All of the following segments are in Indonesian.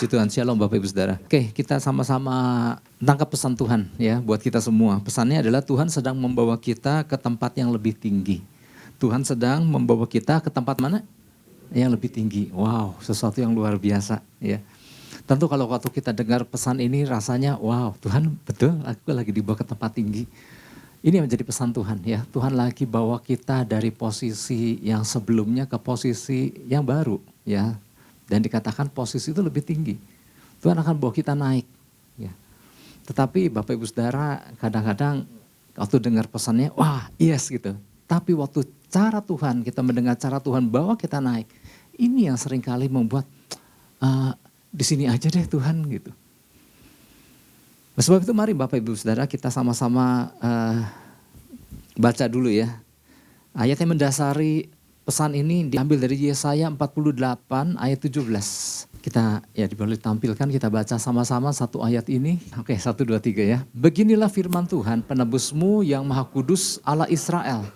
Puji Tuhan, shalom Bapak Ibu Saudara. Oke, kita sama-sama tangkap pesan Tuhan ya buat kita semua. Pesannya adalah Tuhan sedang membawa kita ke tempat yang lebih tinggi. Tuhan sedang membawa kita ke tempat mana? Yang lebih tinggi. Wow, sesuatu yang luar biasa ya. Tentu kalau waktu kita dengar pesan ini rasanya wow, Tuhan betul aku lagi dibawa ke tempat tinggi. Ini yang menjadi pesan Tuhan ya. Tuhan lagi bawa kita dari posisi yang sebelumnya ke posisi yang baru ya. Dan dikatakan posisi itu lebih tinggi. Tuhan akan bawa kita naik. Ya. Tetapi Bapak Ibu Saudara kadang-kadang waktu dengar pesannya, wah yes gitu. Tapi waktu cara Tuhan, kita mendengar cara Tuhan bawa kita naik. Ini yang seringkali membuat di sini aja deh Tuhan gitu. Sebab itu mari Bapak Ibu Saudara kita sama-sama baca dulu ya. Ayat yang mendasari pesan ini diambil dari Yesaya 48 ayat 17. Kita ya boleh tampilkan, kita baca sama-sama satu ayat ini. Oke, 1, 2, 3 ya. Beginilah firman Tuhan penebusmu yang maha kudus Allah Israel.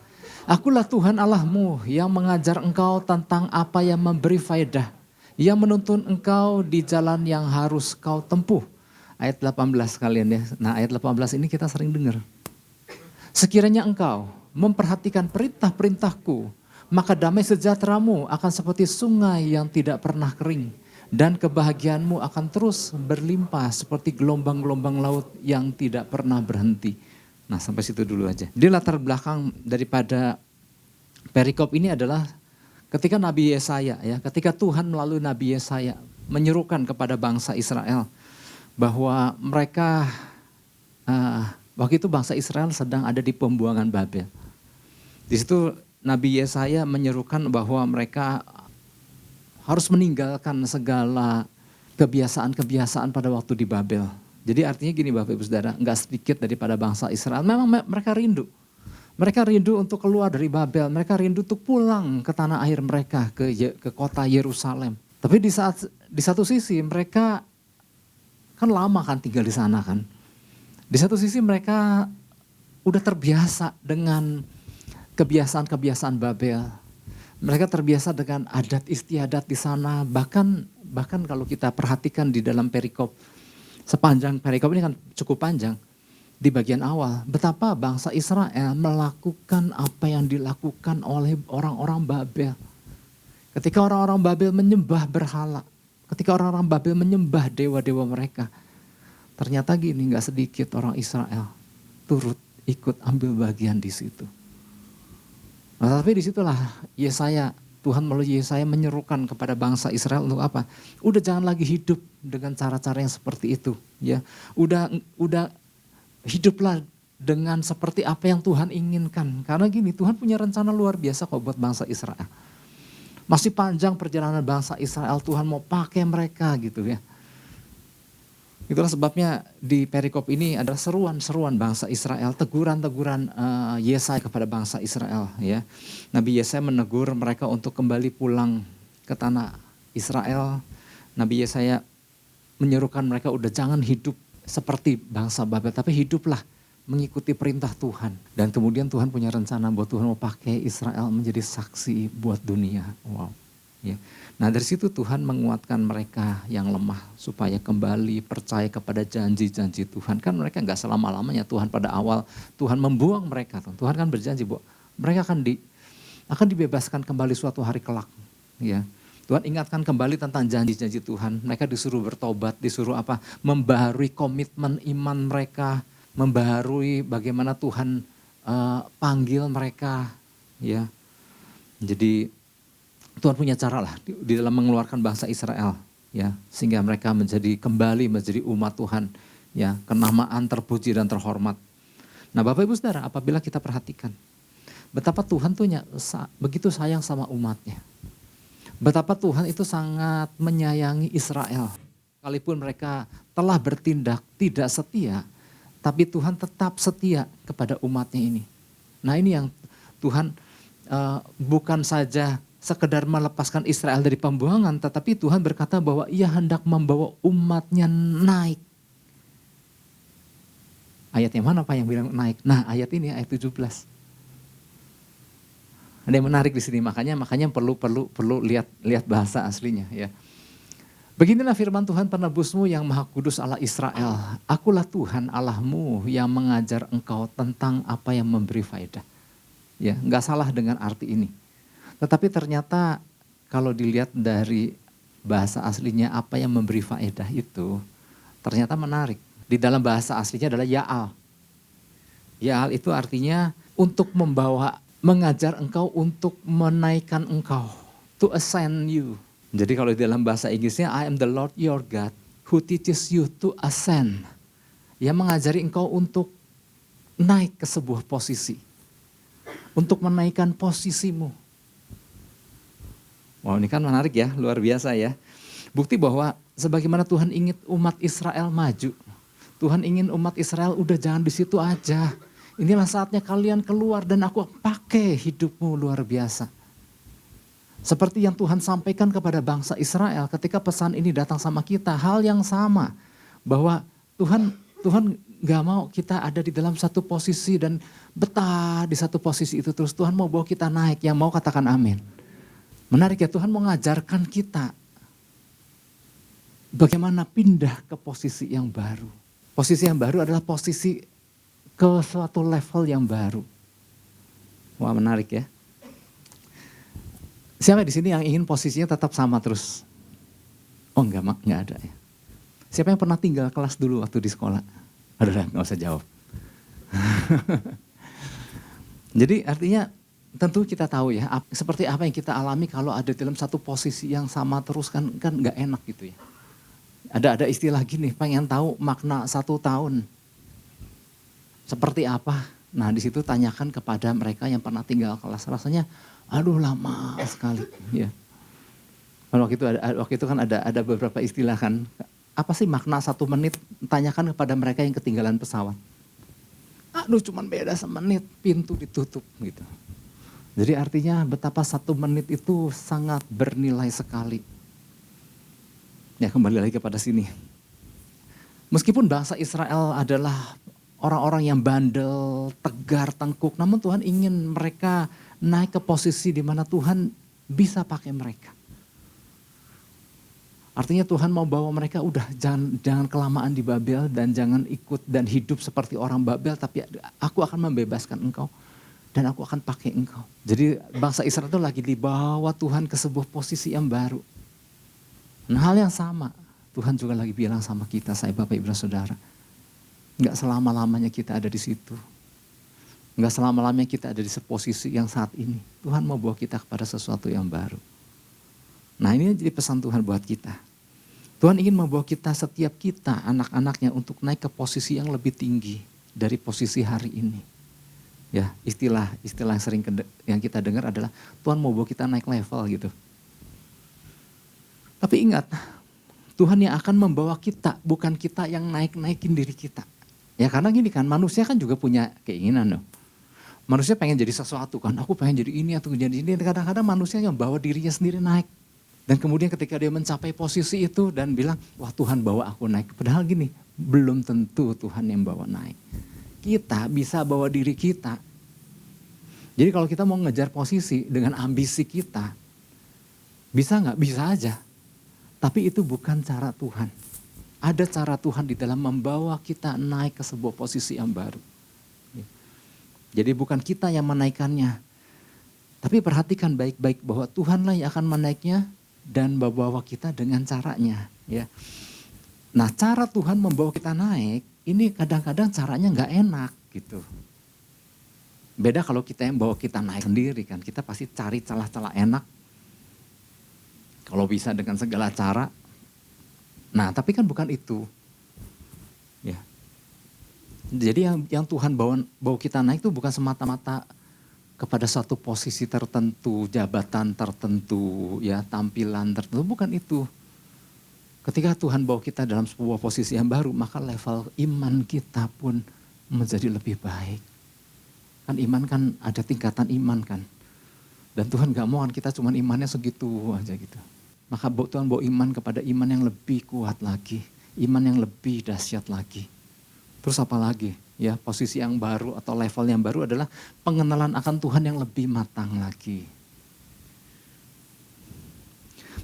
Akulah Tuhan Allahmu yang mengajar engkau tentang apa yang memberi faedah. Yang menuntun engkau di jalan yang harus kau tempuh. Ayat 18 kalian ya. Nah ayat 18 ini kita sering dengar. Sekiranya engkau memperhatikan perintah-perintahku, maka damai sejahteramu akan seperti sungai yang tidak pernah kering. Dan kebahagiaanmu akan terus berlimpah seperti gelombang-gelombang laut yang tidak pernah berhenti. Nah sampai situ dulu aja. Di latar belakang daripada perikop ini adalah ketika Nabi Yesaya ya. Ketika Tuhan melalui Nabi Yesaya menyerukan kepada bangsa Israel. Bahwa mereka, waktu itu bangsa Israel sedang ada di pembuangan Babel. Di situ Nabi Yesaya menyerukan bahwa mereka harus meninggalkan segala kebiasaan-kebiasaan pada waktu di Babel. Jadi artinya gini Bapak Ibu Saudara, enggak sedikit daripada bangsa Israel. Memang mereka rindu. Mereka rindu untuk keluar dari Babel. Mereka rindu untuk pulang ke tanah air mereka, ke kota Yerusalem. Tapi di satu sisi mereka kan lama kan tinggal di sana kan. Di satu sisi mereka udah terbiasa dengan kebiasaan-kebiasaan Babel. Mereka terbiasa dengan adat istiadat di sana. Bahkan kalau kita perhatikan di dalam perikop, sepanjang perikop ini kan cukup panjang. Di bagian awal, betapa bangsa Israel melakukan apa yang dilakukan oleh orang-orang Babel. Ketika orang-orang Babel menyembah berhala. Ketika orang-orang Babel menyembah dewa-dewa mereka. Ternyata gini, gak sedikit orang Israel turut ikut ambil bagian di situ. Nah, tapi disitulah Tuhan melalui Yesaya menyerukan kepada bangsa Israel untuk apa? Udah jangan lagi hidup dengan cara-cara yang seperti itu. Ya, udah hiduplah dengan seperti apa yang Tuhan inginkan. Karena gini, Tuhan punya rencana luar biasa kok buat bangsa Israel. Masih panjang perjalanan bangsa Israel, Tuhan mau pakai mereka gitu ya. Itulah sebabnya di perikop ini ada seruan-seruan bangsa Israel, teguran-teguran Yesaya kepada bangsa Israel ya. Nabi Yesaya menegur mereka untuk kembali pulang ke tanah Israel. Nabi Yesaya menyerukan mereka udah jangan hidup seperti bangsa Babel, tapi hiduplah mengikuti perintah Tuhan. Dan kemudian Tuhan punya rencana buat Tuhan mau pakai Israel menjadi saksi buat dunia. Wow. Ya. Nah dari situ Tuhan menguatkan mereka yang lemah supaya kembali percaya kepada janji-janji Tuhan. Kan mereka gak selama-lamanya Tuhan pada awal Tuhan membuang mereka. Tuhan kan berjanji bahwa mereka akan dibebaskan kembali suatu hari kelak. Ya. Tuhan ingatkan kembali tentang janji-janji Tuhan. Mereka disuruh bertobat, disuruh apa? Membaharui komitmen iman mereka. Membaharui bagaimana Tuhan panggil mereka. Ya. Jadi Tuhan punya cara lah di dalam mengeluarkan bangsa Israel. Ya, sehingga mereka kembali menjadi umat Tuhan. Ya, kenamaan terpuji dan terhormat. Nah Bapak Ibu Saudara, apabila kita perhatikan. Betapa Tuhan tuh begitu sayang sama umatnya. Betapa Tuhan itu sangat menyayangi Israel. Sekalipun mereka telah bertindak tidak setia, tapi Tuhan tetap setia kepada umatnya ini. Nah ini yang Tuhan bukan saja sekedar melepaskan Israel dari pembuangan, tetapi Tuhan berkata bahwa ia hendak membawa umatnya naik. Ayat yang mana Pak yang bilang naik? Nah ayat ini ayat 17. Ada yang menarik di sini, makanya perlu lihat bahasa aslinya ya. Beginilah firman Tuhan penebusmu yang maha kudus Allah Israel. Akulah Tuhan Allahmu yang mengajar engkau tentang apa yang memberi faedah. Ya, nggak salah dengan arti ini. Tetapi ternyata kalau dilihat dari bahasa aslinya apa yang memberi faedah itu ternyata menarik. Di dalam bahasa aslinya adalah Ya'al. Ya'al itu artinya untuk membawa, mengajar engkau, untuk menaikkan engkau. To ascend you. Jadi kalau di dalam bahasa Inggrisnya, I am the Lord your God who teaches you to ascend. Yang mengajari engkau untuk naik ke sebuah posisi. Untuk menaikkan posisimu. Wow, ini kan menarik ya, luar biasa ya. Bukti bahwa sebagaimana Tuhan ingin umat Israel maju. Tuhan ingin umat Israel udah jangan di situ aja. Inilah saatnya kalian keluar dan aku pakai hidupmu luar biasa. Seperti yang Tuhan sampaikan kepada bangsa Israel ketika pesan ini datang sama kita. Hal yang sama. Bahwa Tuhan gak mau kita ada di dalam satu posisi dan betah di satu posisi itu terus. Tuhan mau bawa kita naik. Yang mau katakan amin. Menarik ya, Tuhan mau mengajarkan kita bagaimana pindah ke posisi yang baru. Posisi yang baru adalah posisi ke suatu level yang baru. Wah, menarik ya. Siapa di sini yang ingin posisinya tetap sama terus? Oh enggak ada ya. Siapa yang pernah tinggal kelas dulu waktu di sekolah? Aduh, nggak usah jawab. Jadi artinya tentu kita tahu ya, seperti apa yang kita alami kalau ada dalam satu posisi yang sama terus kan nggak enak gitu ya. Ada istilah gini, pengen tahu makna 1 tahun. Seperti apa? Nah di situ tanyakan kepada mereka yang pernah tinggal kelas. Rasanya aduh lama sekali. Ya. Waktu itu kan ada beberapa istilah kan. Apa sih makna 1 menit? Tanyakan kepada mereka yang ketinggalan pesawat. Aduh cuman beda semenit, pintu ditutup gitu. Jadi artinya betapa 1 menit itu sangat bernilai sekali. Ya kembali lagi kepada sini. Meskipun bangsa Israel adalah orang-orang yang bandel, tegar, tengkuk. Namun Tuhan ingin mereka naik ke posisi di mana Tuhan bisa pakai mereka. Artinya Tuhan mau bawa mereka udah jangan kelamaan di Babel dan jangan ikut dan hidup seperti orang Babel. Tapi aku akan membebaskan engkau dan aku akan pakai engkau. Jadi bangsa Israel itu lagi dibawa Tuhan ke sebuah posisi yang baru. Nah hal yang sama Tuhan juga lagi bilang sama kita, saya Bapak Ibu Saudara. Enggak selama-lamanya kita ada di situ. Enggak selama-lamanya kita ada di posisi yang saat ini. Tuhan mau bawa kita kepada sesuatu yang baru. Nah ini jadi pesan Tuhan buat kita. Tuhan ingin membawa kita, setiap kita, anak-anaknya untuk naik ke posisi yang lebih tinggi dari posisi hari ini. Ya, istilah yang sering yang kita dengar adalah Tuhan mau bawa kita naik level gitu. Tapi ingat, Tuhan yang akan membawa kita, bukan kita yang naik-naikin diri kita. Ya karena gini kan, manusia kan juga punya keinginan loh. Manusia pengen jadi sesuatu kan, aku pengen jadi ini atau jadi ini. Kadang-kadang manusia yang bawa dirinya sendiri naik. Dan kemudian ketika dia mencapai posisi itu dan bilang, wah Tuhan bawa aku naik. Padahal gini, belum tentu Tuhan yang bawa naik. Kita bisa bawa diri kita. Jadi kalau kita mau ngejar posisi dengan ambisi kita, bisa nggak? Bisa aja. Tapi itu bukan cara Tuhan. Ada cara Tuhan di dalam membawa kita naik ke sebuah posisi yang baru. Jadi bukan kita yang menaikkannya. Tapi perhatikan baik-baik bahwa Tuhanlah yang akan menaiknya dan membawa kita dengan caranya. Ya. Nah cara Tuhan membawa kita naik, ini kadang-kadang caranya nggak enak gitu. Beda kalau kita yang bawa kita naik sendiri kan, kita pasti cari celah-celah enak. Kalau bisa dengan segala cara. Nah tapi kan bukan itu. Ya. Jadi yang Tuhan bawa kita naik itu bukan semata-mata kepada suatu posisi tertentu, jabatan tertentu, ya tampilan tertentu, bukan itu. Ketika Tuhan bawa kita dalam sebuah posisi yang baru, maka level iman kita pun menjadi lebih baik. Kan iman kan ada tingkatan iman kan. Dan Tuhan gak mau kan kita cuma imannya segitu aja gitu. Maka Tuhan bawa iman kepada iman yang lebih kuat lagi. Iman yang lebih dahsyat lagi. Terus apa lagi? Ya, posisi yang baru atau level yang baru adalah pengenalan akan Tuhan yang lebih matang lagi.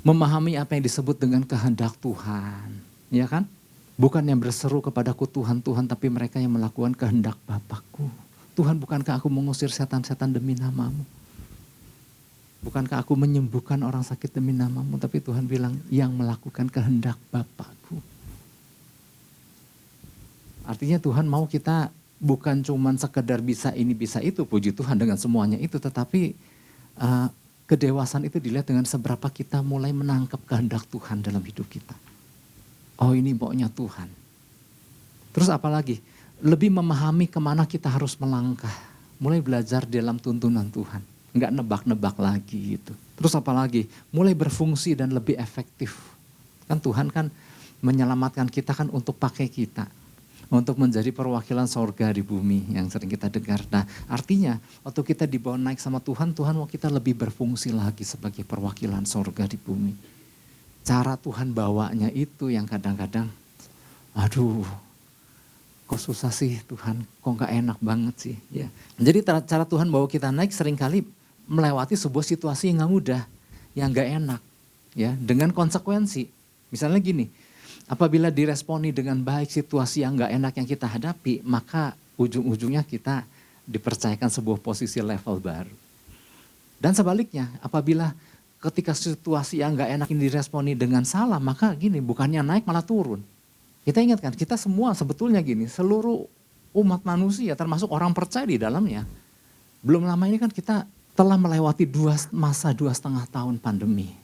Memahami apa yang disebut dengan kehendak Tuhan. Ya kan? Bukan yang berseru kepadaku Tuhan, Tuhan, tapi mereka yang melakukan kehendak Bapakku. Tuhan, bukankah aku mengusir setan-setan demi namamu? Bukankah aku menyembuhkan orang sakit demi namamu? Tapi Tuhan bilang, yang melakukan kehendak Bapakku. Artinya Tuhan mau kita bukan cuman sekedar bisa ini bisa itu, puji Tuhan dengan semuanya itu. Tetapi kedewasaan itu dilihat dengan seberapa kita mulai menangkap kehendak Tuhan dalam hidup kita. Oh, ini maunya Tuhan. Terus apalagi? Lebih memahami kemana kita harus melangkah. Mulai belajar dalam tuntunan Tuhan. Enggak nebak-nebak lagi gitu. Terus apalagi? Mulai berfungsi dan lebih efektif. Kan Tuhan kan menyelamatkan kita kan untuk pakai kita. Untuk menjadi perwakilan sorga di bumi yang sering kita dengar. Nah, artinya waktu kita dibawa naik sama Tuhan, Tuhan mau kita lebih berfungsi lagi sebagai perwakilan sorga di bumi. Cara Tuhan bawanya itu yang kadang-kadang, aduh, kok susah sih Tuhan, kok gak enak banget sih. Ya. Jadi cara Tuhan bawa kita naik seringkali melewati sebuah situasi yang gak mudah, yang gak enak. Ya, dengan konsekuensi, misalnya gini, apabila diresponi dengan baik situasi yang gak enak yang kita hadapi, maka ujung-ujungnya kita dipercayakan sebuah posisi level baru. Dan sebaliknya, apabila ketika situasi yang gak enak ini diresponi dengan salah, maka gini, bukannya naik malah turun. Kita ingat kan, kita semua sebetulnya gini, seluruh umat manusia termasuk orang percaya di dalamnya. Belum lama ini kan kita telah melewati masa 2,5 tahun pandemi.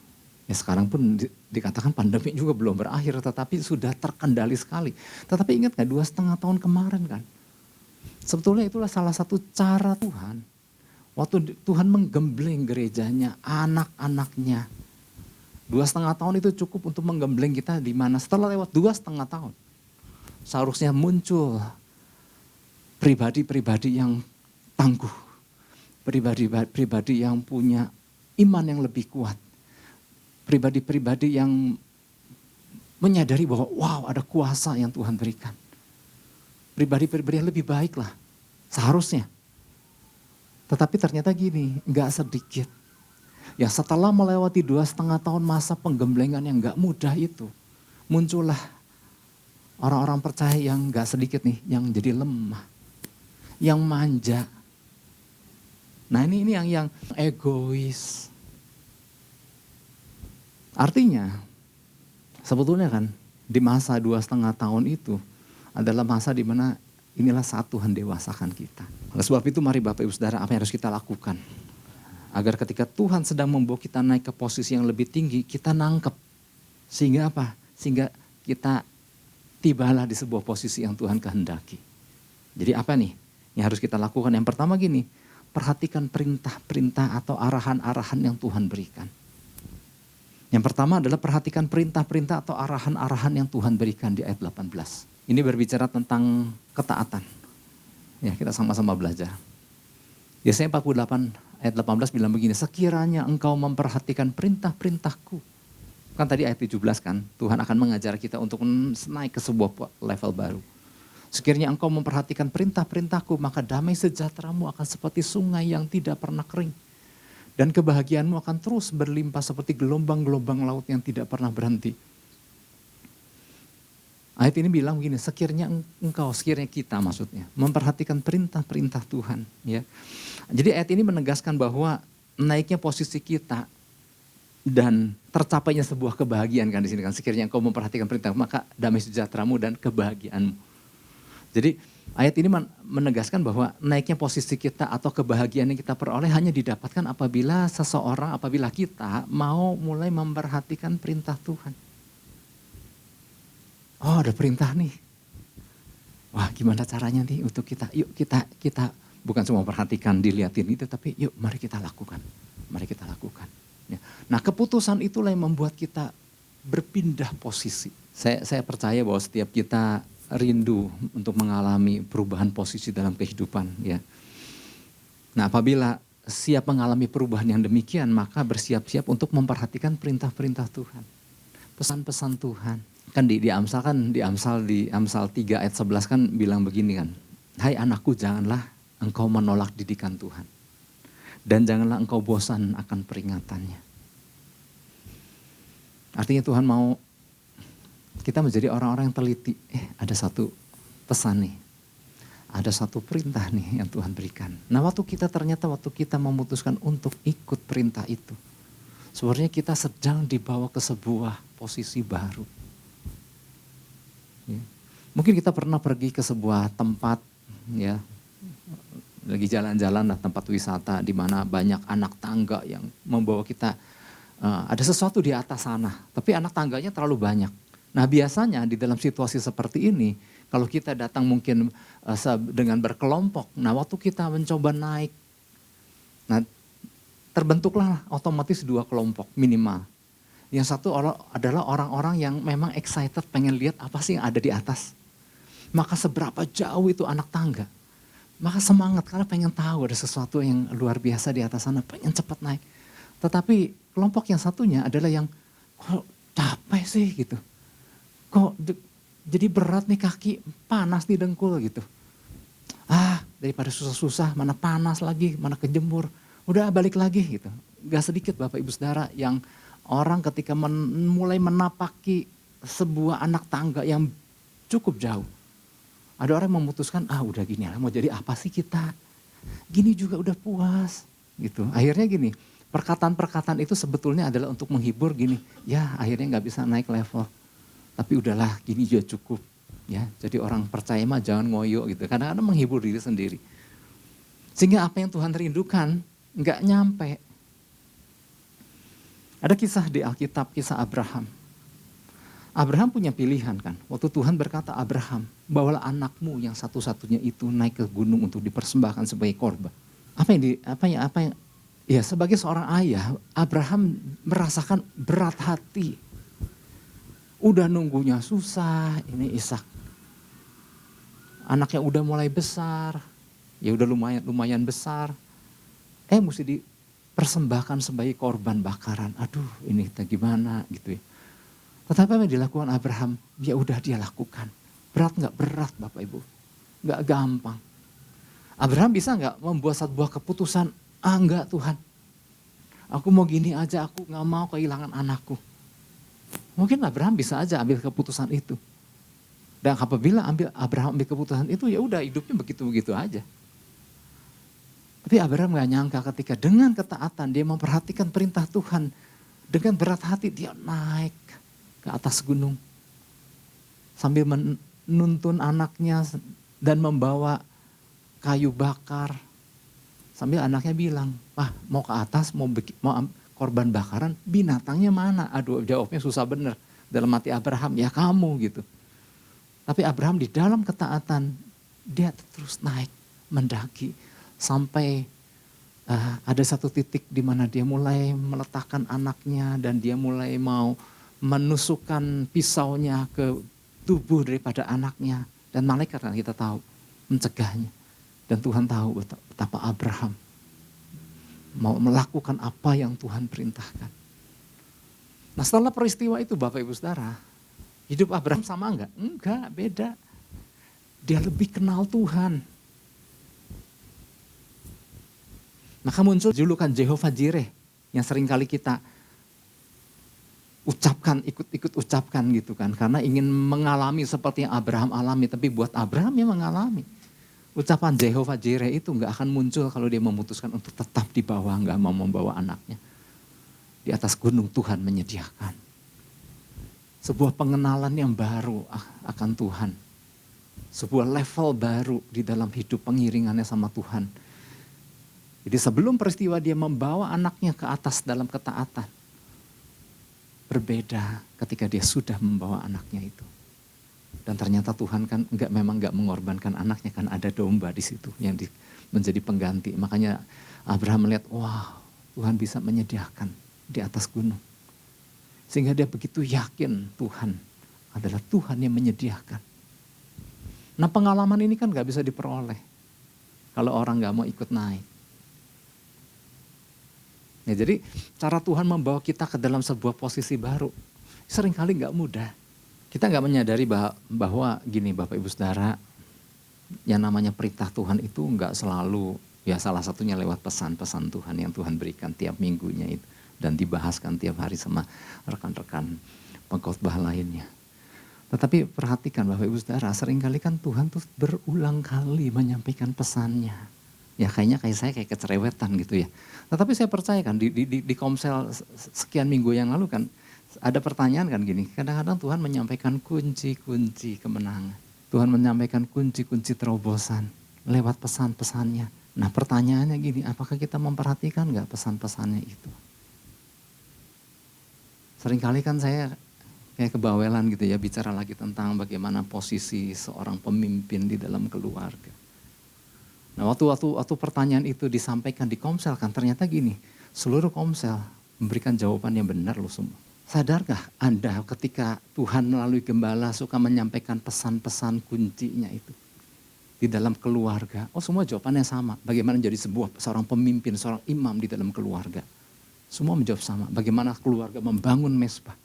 Ya sekarang pun dikatakan pandemi juga belum berakhir, tetapi sudah terkendali sekali. Tetapi ingat gak 2,5 tahun kemarin kan, sebetulnya itulah salah satu cara Tuhan. Waktu Tuhan menggembleng gerejanya, anak-anaknya. 2,5 tahun itu cukup untuk menggembleng kita di mana setelah lewat 2,5 tahun. Seharusnya muncul pribadi-pribadi yang tangguh. Pribadi-pribadi yang punya iman yang lebih kuat. Pribadi-pribadi yang menyadari bahwa wow ada kuasa yang Tuhan berikan. Pribadi-pribadi yang lebih baik lah seharusnya. Tetapi ternyata gini, gak sedikit. Ya setelah melewati 2,5 tahun masa penggemblengan yang gak mudah itu, muncullah orang-orang percaya yang gak sedikit nih, yang jadi lemah, yang manja. Nah ini yang egois. Artinya, sebetulnya kan di masa 2,5 tahun itu adalah masa di mana inilah saat Tuhan dewasakan kita. Oleh sebab itu mari Bapak Ibu Saudara, apa yang harus kita lakukan? Agar ketika Tuhan sedang membawa kita naik ke posisi yang lebih tinggi, kita nangkep. Sehingga apa? Sehingga kita tibalah di sebuah posisi yang Tuhan kehendaki. Jadi apa nih yang harus kita lakukan? Yang pertama gini, perhatikan perintah-perintah atau arahan-arahan yang Tuhan berikan. Yang pertama adalah perhatikan perintah-perintah atau arahan-arahan yang Tuhan berikan di ayat 18. Ini berbicara tentang ketaatan. Ya, kita sama-sama belajar. Yesaya 48 ayat 18 bilang begini, sekiranya engkau memperhatikan perintah-perintahku. Kan tadi ayat 17 kan, Tuhan akan mengajar kita untuk naik ke sebuah level baru. Sekiranya engkau memperhatikan perintah-perintahku, maka damai sejahteramu akan seperti sungai yang tidak pernah kering. Dan kebahagiaanmu akan terus berlimpah seperti gelombang-gelombang laut yang tidak pernah berhenti. Ayat ini bilang begini, sekiranya kita maksudnya, memperhatikan perintah-perintah Tuhan. Ya. Jadi ayat ini menegaskan bahwa naiknya posisi kita dan tercapainya sebuah kebahagiaan kan di sini kan. Sekiranya engkau memperhatikan perintah, maka damai sejahteramu dan kebahagiaanmu. Jadi ayat ini menegaskan bahwa naiknya posisi kita atau kebahagiaan yang kita peroleh hanya didapatkan apabila kita mau mulai memperhatikan perintah Tuhan. Oh ada perintah nih. Wah gimana caranya nih untuk kita, yuk kita bukan cuma perhatikan, dilihatin itu, tapi yuk mari kita lakukan. Mari kita lakukan. Ya. Nah keputusan itulah yang membuat kita berpindah posisi. Saya percaya bahwa setiap kita rindu untuk mengalami perubahan posisi dalam kehidupan. Ya. Nah apabila siap mengalami perubahan yang demikian, maka bersiap-siap untuk memperhatikan perintah-perintah Tuhan. Pesan-pesan Tuhan. Kan di Amsal 3 ayat 11 kan bilang begini kan. Hai anakku, janganlah engkau menolak didikan Tuhan. Dan janganlah engkau bosan akan peringatannya. Artinya Tuhan mau kita menjadi orang-orang yang teliti. Ada satu pesan nih. Ada satu perintah nih yang Tuhan berikan. Nah waktu kita memutuskan untuk ikut perintah itu. Sebenarnya kita sedang dibawa ke sebuah posisi baru. Ya. Mungkin kita pernah pergi ke sebuah tempat, ya, lagi jalan-jalan lah, tempat wisata di mana banyak anak tangga yang membawa kita, ada sesuatu di atas sana, tapi anak tangganya terlalu banyak. Nah biasanya di dalam situasi seperti ini, kalau kita datang mungkin dengan berkelompok, nah waktu kita mencoba naik, nah terbentuklah otomatis dua kelompok minimal. Yang satu adalah orang-orang yang memang excited pengen lihat apa sih yang ada di atas. Maka seberapa jauh itu anak tangga. Maka semangat karena pengen tahu ada sesuatu yang luar biasa di atas sana, pengen cepat naik. Tetapi kelompok yang satunya adalah yang kok capek sih gitu. Kok jadi berat nih kaki, panas nih dengkul gitu. Daripada susah-susah, mana panas lagi, mana kejemur. Udah balik lagi gitu. Gak sedikit Bapak Ibu Saudara yang orang ketika mulai menapaki sebuah anak tangga yang cukup jauh. Ada orang yang memutuskan, udah gini lah, mau jadi apa sih kita? Gini juga udah puas gitu. Akhirnya gini, perkataan-perkataan itu sebetulnya adalah untuk menghibur gini. Ya akhirnya gak bisa naik level. Tapi udahlah gini juga cukup. Ya, jadi orang percaya mah jangan ngoyo gitu. Kadang-kadang menghibur diri sendiri. Sehingga apa yang Tuhan rindukan gak nyampe. Ada kisah di Alkitab, kisah Abraham. Abraham punya pilihan kan. Waktu Tuhan berkata, Abraham, bawalah anakmu yang satu-satunya itu naik ke gunung untuk dipersembahkan sebagai korban. Ya sebagai seorang ayah, Abraham merasakan berat hati. Udah nunggunya susah, ini Ishak. Anaknya udah mulai besar, ya udah lumayan besar. Mesti dipersembahkan sebagai korban bakaran. Aduh, ini kita gimana gitu ya. Tetapi apa yang dilakukan Abraham, ya udah dia lakukan. Berat gak? Berat Bapak Ibu. Gak gampang. Abraham bisa gak membuat sebuah keputusan, enggak Tuhan. Aku mau gini aja, aku gak mau kehilangan anakku. Mungkin Abraham bisa aja ambil keputusan itu. Dan apabila Abraham ambil keputusan itu, ya udah hidupnya begitu-begitu aja. Tapi Abraham gak nyangka ketika dengan ketaatan dia memperhatikan perintah Tuhan. Dengan berat hati dia naik ke atas gunung. Sambil menuntun anaknya dan membawa kayu bakar. Sambil anaknya bilang, mau ke atas, mau korban bakaran, binatangnya mana? Aduh jawabnya susah bener. Dalam hati Abraham, ya kamu gitu. Tapi Abraham di dalam ketaatan, dia terus naik, mendaki. Sampai ada satu titik di mana dia mulai meletakkan anaknya dan dia mulai mau menusukkan pisaunya ke tubuh daripada anaknya. Dan malaikat kan kita tahu mencegahnya. Dan Tuhan tahu betapa Abraham mau melakukan apa yang Tuhan perintahkan. Nah setelah peristiwa itu Bapak Ibu Saudara, hidup Abraham sama enggak? Enggak, beda. Dia lebih kenal Tuhan. Maka muncul julukan Jehovah Jireh yang seringkali kita ucapkan, ikut-ikut ucapkan gitu kan. Karena ingin mengalami seperti yang Abraham alami, tapi buat Abraham yang mengalami. Ucapan Jehovah Jireh itu gak akan muncul kalau dia memutuskan untuk tetap di bawah, gak mau membawa anaknya. Di atas gunung Tuhan menyediakan. Sebuah pengenalan yang baru akan Tuhan. Sebuah level baru di dalam hidup pengiringannya sama Tuhan. Jadi sebelum peristiwa dia membawa anaknya ke atas dalam ketaatan. Berbeda ketika dia sudah membawa anaknya itu. Dan ternyata Tuhan kan memang gak mengorbankan anaknya, kan ada domba di situ yang menjadi pengganti. Makanya Abraham melihat, wah Tuhan bisa menyediakan di atas gunung. Sehingga dia begitu yakin Tuhan adalah Tuhan yang menyediakan. Nah pengalaman ini kan gak bisa diperoleh kalau orang gak mau ikut naik. Ya, jadi cara Tuhan membawa kita ke dalam sebuah posisi baru seringkali gak mudah. Kita gak menyadari bahwa gini Bapak Ibu Saudara, yang namanya perintah Tuhan itu gak selalu, ya salah satunya lewat pesan-pesan Tuhan yang Tuhan berikan tiap minggunya itu. dan dibahaskan tiap hari sama rekan-rekan pengkhotbah lainnya. Tetapi perhatikan Bapak Ibu Saudara, seringkali kan Tuhan tuh berulang kali menyampaikan pesannya. Ya kayaknya kayak saya kayak kecerewetan gitu ya. Tetapi saya percaya kan di Komsel sekian minggu yang lalu kan ada pertanyaan kan gini, kadang-kadang Tuhan menyampaikan kunci-kunci kemenangan. Tuhan menyampaikan kunci-kunci terobosan lewat pesan-pesannya. Nah pertanyaannya gini, apakah kita memperhatikan gak pesan-pesannya itu? Seringkali kan saya kayak kebawelan gitu ya, bicara lagi tentang bagaimana posisi seorang pemimpin di dalam keluarga. Nah waktu pertanyaan itu disampaikan di Komsel kan ternyata gini, seluruh Komsel memberikan jawaban yang benar loh semua. Sadarkah Anda ketika Tuhan melalui gembala suka menyampaikan pesan-pesan kuncinya itu di dalam keluarga? Oh semua jawabannya sama, bagaimana menjadi seorang pemimpin, seorang imam di dalam keluarga. Semua menjawab sama, bagaimana keluarga membangun mesbah.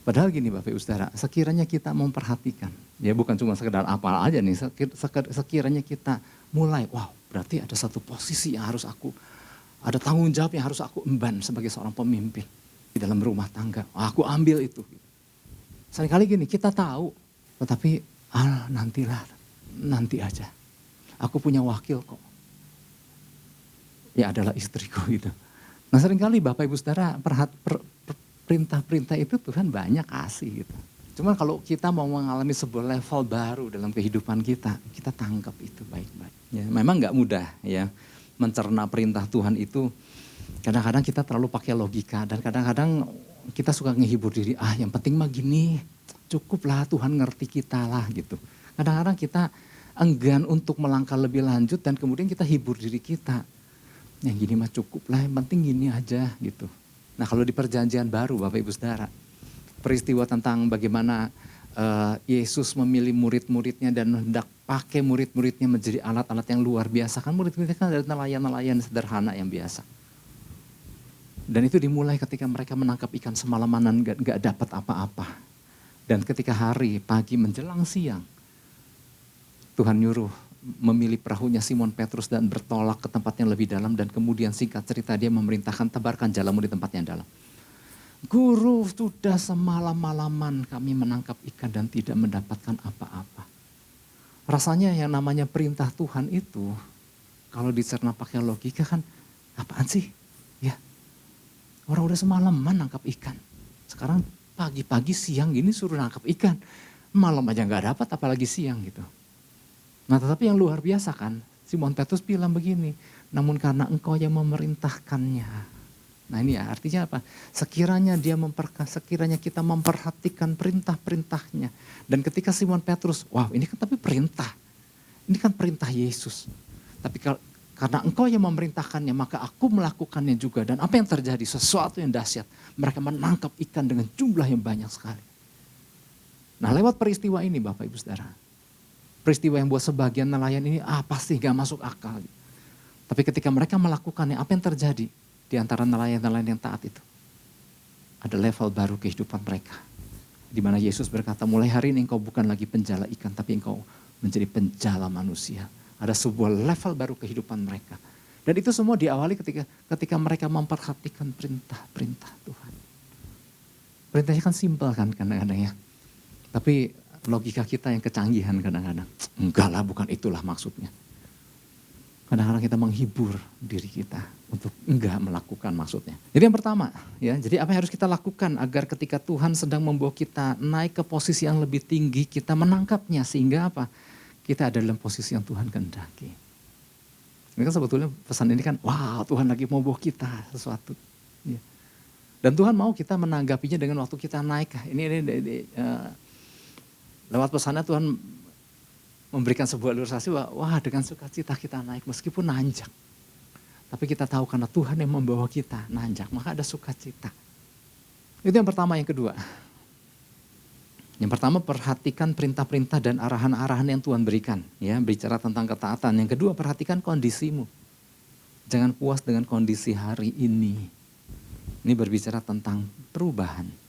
Padahal gini Bapak Ibu Saudara, sekiranya kita memperhatikan, ya bukan cuma sekedar apal aja nih, sekiranya kita mulai, wow berarti ada satu posisi yang harus ada tanggung jawab yang harus aku emban sebagai seorang pemimpin di dalam rumah tangga. Aku ambil itu. Seringkali gini, kita tahu, tetapi nanti aja. Aku punya wakil kok. Ya adalah istriku gitu. Nah seringkali Bapak Ibu Saudara perintah-perintah itu Tuhan banyak kasih gitu. Cuman kalau kita mau mengalami sebuah level baru dalam kehidupan kita tangkap itu baik-baik. Ya, memang gak mudah ya mencerna perintah Tuhan itu. Kadang-kadang kita terlalu pakai logika dan kadang-kadang kita suka ngehibur diri. Yang penting mah gini, cukuplah Tuhan ngerti kita lah gitu. Kadang-kadang kita enggan untuk melangkah lebih lanjut dan kemudian kita hibur diri kita. Yang gini mah cukup lah, yang penting gini aja gitu. Nah kalau di perjanjian baru Bapak Ibu Saudara, peristiwa tentang bagaimana Yesus memilih murid-muridnya dan hendak pakai murid-muridnya menjadi alat-alat yang luar biasa. Kan murid-muridnya kan adalah nelayan-nelayan sederhana yang biasa. Dan itu dimulai ketika mereka menangkap ikan semalaman gak dapat apa-apa. Dan ketika pagi menjelang siang, Tuhan nyuruh memilih perahunya Simon Petrus dan bertolak ke tempat yang lebih dalam. Dan kemudian singkat cerita dia memerintahkan tebarkan jalamu di tempat yang dalam. Guru, sudah semalam-malaman kami menangkap ikan dan tidak mendapatkan apa-apa. Rasanya yang namanya perintah Tuhan itu, kalau dicerna pakai logika kan, apaan sih? Ya, orang udah semalaman nangkap ikan. Sekarang pagi-pagi siang gini suruh nangkap ikan. Malam aja gak dapat apalagi siang gitu. Nah tetapi yang luar biasa kan, Simon Petrus bilang begini, namun karena engkau yang memerintahkannya. Nah ini ya artinya apa? Sekiranya kita memperhatikan perintah-perintahnya. Dan ketika Simon Petrus, wow ini kan tapi perintah. Ini kan perintah Yesus. Tapi karena engkau yang memerintahkannya maka aku melakukannya juga. Dan apa yang terjadi? Sesuatu yang dahsyat. Mereka menangkap ikan dengan jumlah yang banyak sekali. Nah lewat peristiwa ini Bapak Ibu Saudara. Peristiwa yang buat sebagian nelayan ini pasti gak masuk akal. Tapi ketika mereka melakukannya apa yang terjadi? Di antara nelayan-nelayan yang taat itu. Ada level baru kehidupan mereka. Di mana Yesus berkata, mulai hari ini engkau bukan lagi penjala ikan, tapi engkau menjadi penjala manusia. Ada sebuah level baru kehidupan mereka. Dan itu semua diawali ketika mereka memperhatikan perintah-perintah Tuhan. Perintahnya kan simpel kan kadang-kadang ya. Tapi logika kita yang kecanggihan kadang-kadang. Enggak lah, bukan itulah maksudnya. Kadang-kadang kita menghibur diri kita untuk enggak melakukan maksudnya. Jadi yang pertama, ya, jadi apa yang harus kita lakukan agar ketika Tuhan sedang membawa kita naik ke posisi yang lebih tinggi, kita menangkapnya sehingga apa? Kita ada dalam posisi yang Tuhan kehendaki. Ini kan sebetulnya pesan ini kan, wow Tuhan lagi mau bawa kita sesuatu. Ya. Dan Tuhan mau kita menanggapinya dengan waktu kita naik. Lewat pesannya Tuhan memberikan sebuah ilustrasi bahwa wah dengan sukacita kita naik meskipun nanjak. Tapi kita tahu karena Tuhan yang membawa kita nanjak maka ada sukacita. Itu yang pertama. Yang kedua. Yang pertama perhatikan perintah-perintah dan arahan-arahan yang Tuhan berikan. Ya, bicara tentang ketaatan. Yang kedua perhatikan kondisimu. Jangan puas dengan kondisi hari ini. Ini berbicara tentang perubahan.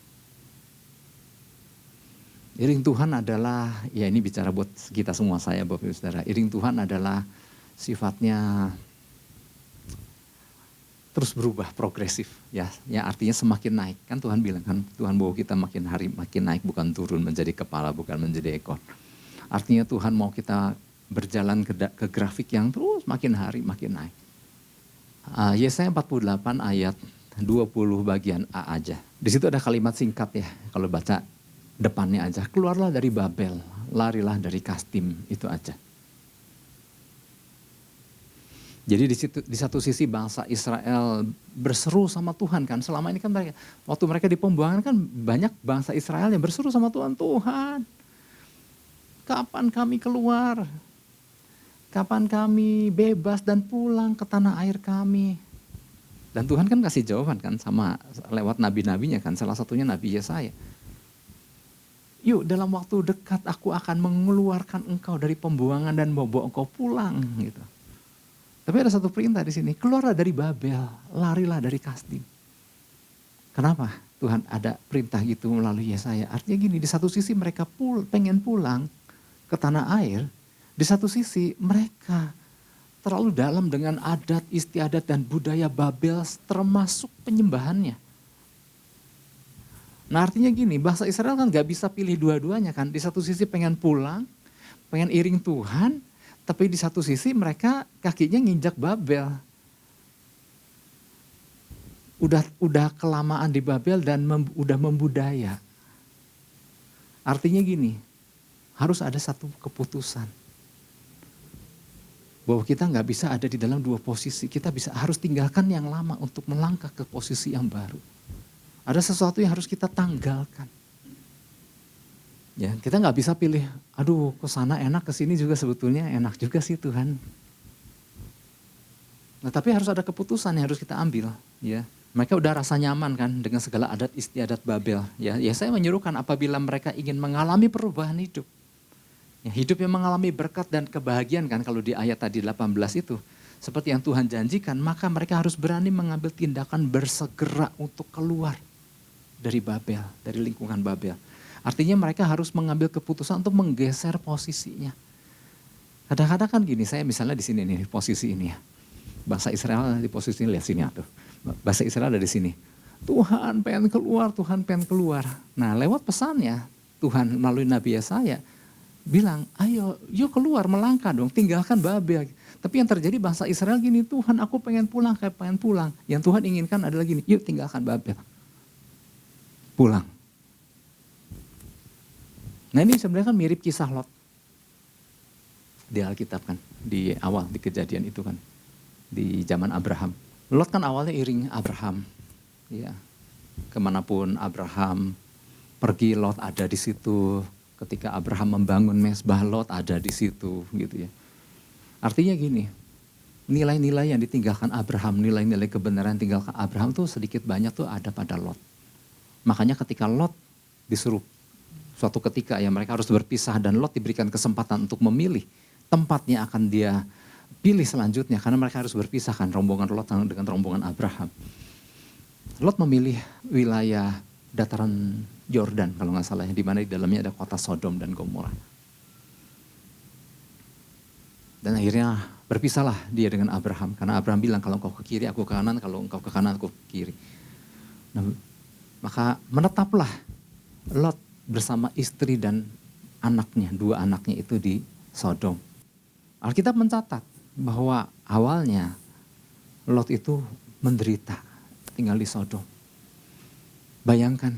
Iring Tuhan adalah, ya ini bicara buat kita semua saya Bapak Ibu Saudara. Iring Tuhan adalah sifatnya terus berubah progresif ya, ya artinya semakin naik. Kan Tuhan bilang kan, Tuhan bawa kita makin hari makin naik, bukan turun menjadi kepala, bukan menjadi ekor. Artinya Tuhan mau kita berjalan ke grafik yang terus makin hari makin naik. Yesaya 48 ayat 20 bagian A aja. Di situ ada kalimat singkat ya, kalau baca depannya aja. Keluarlah dari Babel, larilah dari Kasdim, itu aja. Jadi di satu sisi bangsa Israel berseru sama Tuhan kan. Selama ini kan mereka, waktu mereka di pembuangan kan banyak bangsa Israel yang berseru sama Tuhan. Tuhan, kapan kami keluar? Kapan kami bebas dan pulang ke tanah air kami? Dan Tuhan kan kasih jawaban kan sama lewat nabi-nabinya kan. Salah satunya Nabi Yesaya. Yuk dalam waktu dekat aku akan mengeluarkan engkau dari pembuangan dan membawa engkau pulang gitu. Tapi ada satu perintah di sini, keluarlah dari Babel, larilah dari Kasdim. Kenapa Tuhan ada perintah gitu melalui Yesaya? Artinya gini, di satu sisi mereka pengen pulang ke tanah air, di satu sisi mereka terlalu dalam dengan adat, istiadat dan budaya Babel termasuk penyembahannya. Nah artinya gini, bangsa Israel kan gak bisa pilih dua-duanya kan. Di satu sisi pengen pulang, pengen iring Tuhan, tapi di satu sisi mereka kakinya nginjak Babel. Udah kelamaan di Babel dan udah membudaya. Artinya gini, harus ada satu keputusan. Bahwa kita nggak bisa ada di dalam dua posisi. Kita harus tinggalkan yang lama untuk melangkah ke posisi yang baru. Ada sesuatu yang harus kita tanggalkan. Ya, kita nggak bisa pilih, aduh ke sana enak, ke sini juga sebetulnya enak juga sih Tuhan. Nah, tapi harus ada keputusan yang harus kita ambil, ya. Mereka udah rasa nyaman kan dengan segala adat istiadat Babel. Ya, saya menyuruhkan apabila mereka ingin mengalami perubahan hidup. Ya, hidup yang mengalami berkat dan kebahagiaan kan kalau di ayat tadi 18 itu. Seperti yang Tuhan janjikan, maka mereka harus berani mengambil tindakan bersegera untuk keluar dari Babel, dari lingkungan Babel. Artinya mereka harus mengambil keputusan untuk menggeser posisinya. Kadang-kadang kan gini, saya misalnya di sini nih, posisi ini ya. Bangsa Israel di posisi ini, lihat sini tuh. Bangsa Israel ada di sini. Tuhan pengen keluar, Tuhan pengen keluar. Nah lewat pesannya, Tuhan melalui Nabi Yesaya bilang, ayo yuk keluar melangkah dong, tinggalkan Babel. Tapi yang terjadi bangsa Israel gini, Tuhan aku pengen pulang, kayak pengen pulang. Yang Tuhan inginkan adalah gini, yuk tinggalkan Babel. Pulang. Nah ini sebenarnya kan mirip kisah Lot. Di Alkitab kan, di awal, di kejadian itu kan. Di zaman Abraham. Lot kan awalnya iring Abraham. Ya, kemanapun Abraham pergi, Lot ada di situ. Ketika Abraham membangun mezbah, Lot ada di situ gitu ya. Artinya gini, nilai-nilai yang ditinggalkan Abraham, nilai-nilai kebenaran yang ditinggalkan Abraham tuh sedikit banyak tuh ada pada Lot. Makanya ketika Lot disuruh suatu ketika ya mereka harus berpisah dan Lot diberikan kesempatan untuk memilih tempatnya akan dia pilih selanjutnya karena mereka harus berpisah kan rombongan Lot dengan rombongan Abraham. Lot memilih wilayah dataran Yordan kalau nggak salah, di mana di dalamnya ada kota Sodom dan Gomora. Dan akhirnya berpisahlah dia dengan Abraham, karena Abraham bilang kalau engkau ke kiri aku ke kanan, kalau engkau ke kanan aku ke kiri. Nah, maka menetaplah Lot bersama istri dan anaknya, 2 anaknya itu di Sodom. Alkitab mencatat bahwa awalnya Lot itu menderita tinggal di Sodom. Bayangkan,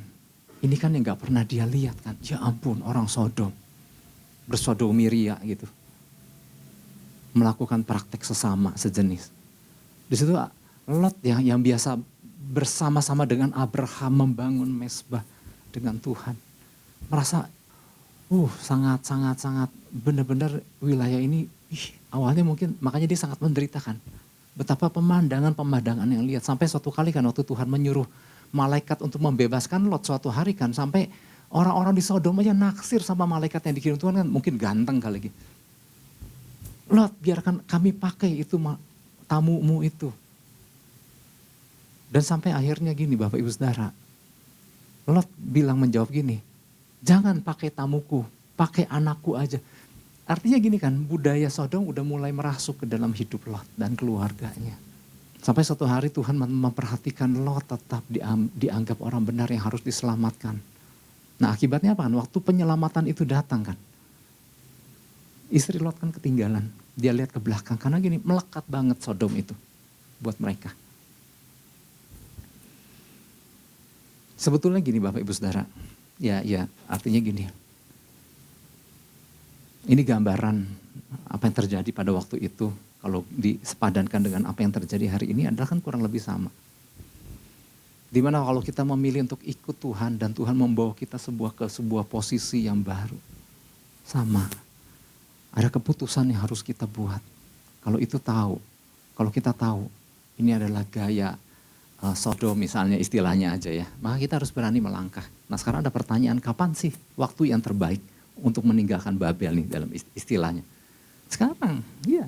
ini kan yang gak pernah dia lihat kan. Ya ampun, orang Sodom, bersodomiria gitu. Melakukan praktek sesama, sejenis. Di situ Lot yang biasa bersama-sama dengan Abraham membangun mezbah dengan Tuhan. Merasa, sangat benar-benar wilayah ini, awalnya mungkin, makanya dia sangat menderita kan. Betapa pemandangan yang lihat. Sampai suatu kali kan waktu Tuhan menyuruh malaikat untuk membebaskan Lot suatu hari kan. Sampai orang-orang di Sodom aja naksir sama malaikat yang dikirim Tuhan kan. Mungkin ganteng kali gitu. Lot biarkan kami pakai itu tamumu itu. Dan sampai akhirnya gini Bapak Ibu Saudara. Lot bilang menjawab gini. Jangan pakai tamuku, pakai anakku aja. Artinya gini kan, budaya Sodom udah mulai merasuk ke dalam hidup Lot dan keluarganya. Sampai suatu hari Tuhan memperhatikan Lot tetap dianggap orang benar yang harus diselamatkan. Nah akibatnya apa? Waktu penyelamatan itu datang kan. Istri Lot kan ketinggalan. Dia lihat ke belakang karena gini, melekat banget Sodom itu buat mereka. Sebetulnya gini Bapak Ibu Saudara. Ya artinya gini. Ini gambaran apa yang terjadi pada waktu itu. Kalau disepadankan dengan apa yang terjadi hari ini adalah kan kurang lebih sama. Dimana kalau kita memilih untuk ikut Tuhan dan Tuhan membawa kita ke sebuah posisi yang baru. Sama. Ada keputusan yang harus kita buat. Kalau kita tahu ini adalah gaya Sodom misalnya istilahnya aja ya. Maka kita harus berani melangkah. Nah sekarang ada pertanyaan, kapan sih waktu yang terbaik untuk meninggalkan Babel nih dalam istilahnya. Sekarang, ya.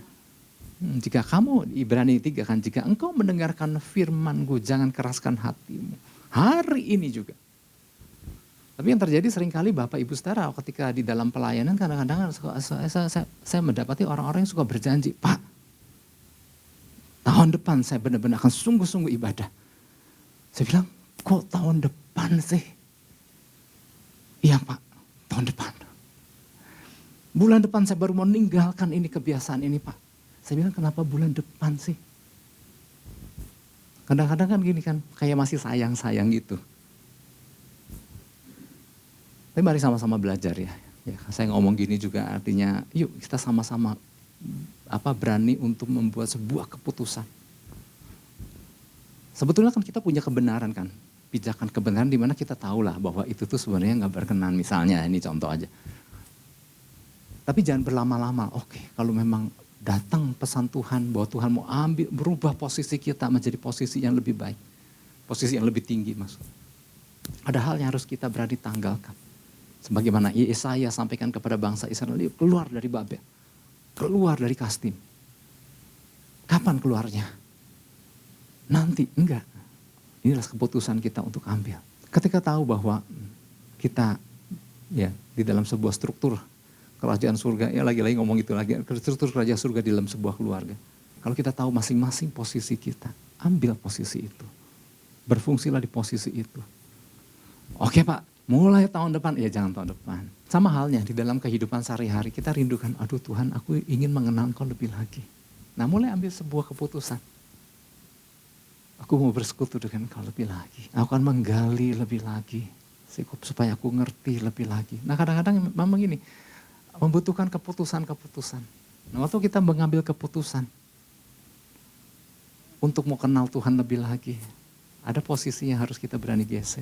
Jika kamu, Ibrani 3 kan, jika engkau mendengarkan firman-Ku, jangan keraskan hatimu. Hari ini juga. Tapi yang terjadi seringkali Bapak Ibu Saudara ketika di dalam pelayanan kadang-kadang saya mendapati orang-orang yang suka berjanji, Pak, tahun depan saya benar-benar akan sungguh-sungguh ibadah. Saya bilang, kok tahun depan sih? Iya Pak, tahun depan. Bulan depan saya baru meninggalkan ini kebiasaan ini Pak. Saya bilang kenapa bulan depan sih? Kadang-kadang kan gini kan, kayak masih sayang-sayang gitu. Tapi mari sama-sama belajar ya. Saya ngomong gini juga artinya, yuk kita sama-sama berani untuk membuat sebuah keputusan. Sebetulnya kan kita punya kebenaran kan, pijakan kebenaran di mana kita tahu lah bahwa itu tuh sebenarnya nggak berkenan. Misalnya ini contoh aja. Tapi jangan berlama-lama. Oke, kalau memang datang pesan Tuhan bahwa Tuhan mau berubah posisi kita menjadi posisi yang lebih baik. Posisi yang lebih tinggi maksudnya. Ada hal yang harus kita berani tanggalkan. Sebagaimana Yesaya sampaikan kepada bangsa Israel, keluar dari Babel. Keluar dari Kastim. Kapan keluarnya? Nanti, enggak. Inilah keputusan kita untuk ambil. Ketika tahu bahwa kita di dalam sebuah struktur kerajaan surga, lagi-lagi ngomong itu lagi, struktur kerajaan surga di dalam sebuah keluarga. Kalau kita tahu masing-masing posisi kita, ambil posisi itu. Berfungsilah di posisi itu. Oke Pak, mulai tahun depan, jangan tahun depan. Sama halnya di dalam kehidupan sehari-hari, kita rindukan, aduh Tuhan aku ingin mengenal Engkau lebih lagi. Nah mulai ambil sebuah keputusan. Aku mau bersekutu dengan Engkau lebih lagi. Aku akan menggali lebih lagi, supaya aku ngerti lebih lagi. Nah kadang-kadang memang gini, membutuhkan keputusan-keputusan. Nah, waktu kita mengambil keputusan untuk mau kenal Tuhan lebih lagi, ada posisi yang harus kita berani geser.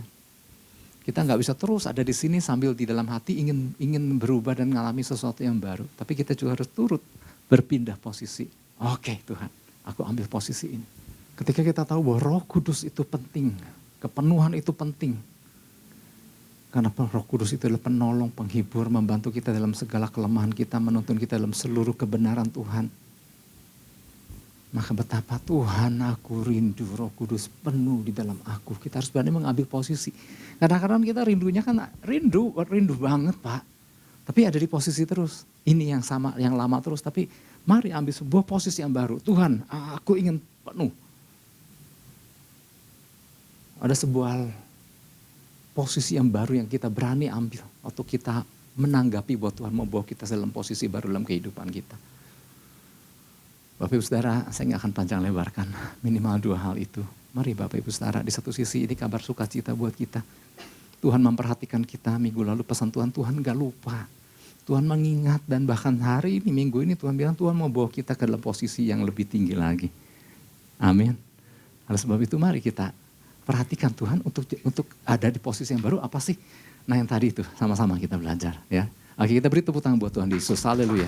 Kita nggak bisa terus ada di sini sambil di dalam hati ingin berubah dan mengalami sesuatu yang baru. Tapi kita juga harus turut berpindah posisi. Oke Tuhan, aku ambil posisi ini. Ketika kita tahu bahwa Roh Kudus itu penting, kepenuhan itu penting. Karena Roh Kudus itu adalah penolong, penghibur, membantu kita dalam segala kelemahan kita, menuntun kita dalam seluruh kebenaran Tuhan. Maka betapa Tuhan aku rindu Roh Kudus penuh di dalam aku. Kita harus berani mengambil posisi. Kadang-kadang kita rindunya kan rindu banget Pak. Tapi ada di posisi terus. Ini yang sama, yang lama terus. Tapi mari ambil sebuah posisi yang baru. Tuhan aku ingin penuh. Ada sebuah posisi yang baru yang kita berani ambil. Waktu kita menanggapi bahwa Tuhan membawa kita dalam posisi baru dalam kehidupan kita. Bapak Ibu Saudara, saya nggak akan panjang lebarkan. Minimal 2 hal itu. Mari Bapak Ibu Saudara, di satu sisi ini kabar sukacita buat kita. Tuhan memperhatikan kita minggu lalu, pesan Tuhan nggak lupa. Tuhan mengingat dan bahkan hari ini, minggu ini Tuhan bilang Tuhan mau bawa kita ke dalam posisi yang lebih tinggi lagi. Amin. Oleh sebab itu mari kita perhatikan Tuhan untuk ada di posisi yang baru apa sih? Nah yang tadi itu sama-sama kita belajar ya. Oke kita beri tepuk tangan buat Tuhan Yesus. Haleluya.